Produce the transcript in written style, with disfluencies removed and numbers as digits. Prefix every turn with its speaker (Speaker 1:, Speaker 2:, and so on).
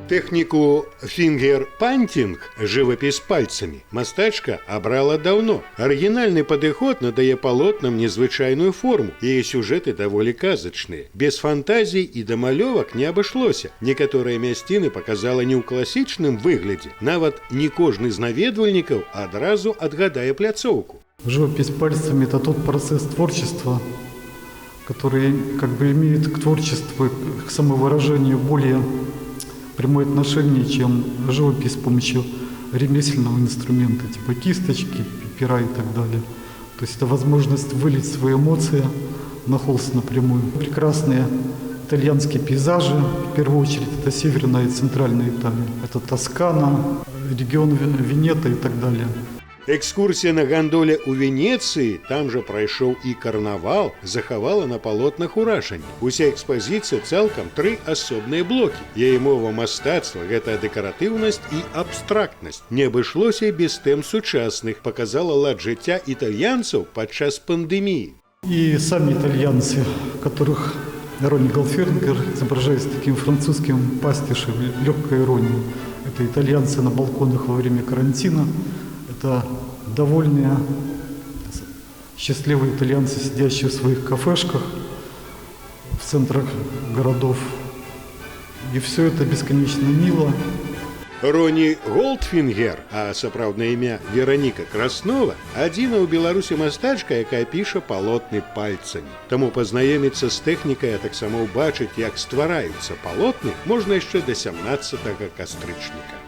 Speaker 1: Тэхніку фінгер-пантінг, жывапіс пальцамі, мастачка абрала даўно. Арыгінальны падыход надае палотнам незвычайную форму, яе сюжэты даволі казачныя. Без фантазій і дамалёвак не абышлося. Некаторыя мясціны паказала не ў класічным выглядзе. Нават не кожны з наведвальнікаў адразу адгадае пляцоўку.
Speaker 2: Живопись пальцами – это тот процесс творчества, который имеет к творчеству, к самовыражению более прямое отношение, чем живопись с помощью ремесленного инструмента, типа кисточки, пера и так далее. То есть это возможность вылить свои эмоции на холст напрямую. Прекрасные итальянские пейзажи, в первую очередь это северная и центральная Италия. Это Тоскана, регион Венета и так далее.
Speaker 1: Экскурсія на гандоле ў Венецыі, там жа прайшоў і карнавал, захавала на палотнах уражанні. Уся экспазіцыя цалкам 3 асобныя блокі. Яе мова мастацтва – гэта дэкаратыўнасць і абстрактнасць. Не абышлося без тэм сучасных, показала лад жыцця італьянцаў падчас пандэміі.
Speaker 2: И сами итальянцы, которых Рони Голдфингер изображает с таким французским пастишем, легкой иронией. Это итальянцы на балконах во время карантина. Это довольные, счастливые итальянцы, сидящие в своих кафешках в центрах городов. И все это бесконечно мило.
Speaker 1: Рони Голдфингер, а сапраўднае імя Вераніка Краснова, адзіна ў Беларусі мастачка, якая піша палотны пальцамі. Таму пазнаёміцца з тэхнікай, а таксама ўбачыць, як ствараюцца палотны, можна яшчэ да 17 кастрычніка.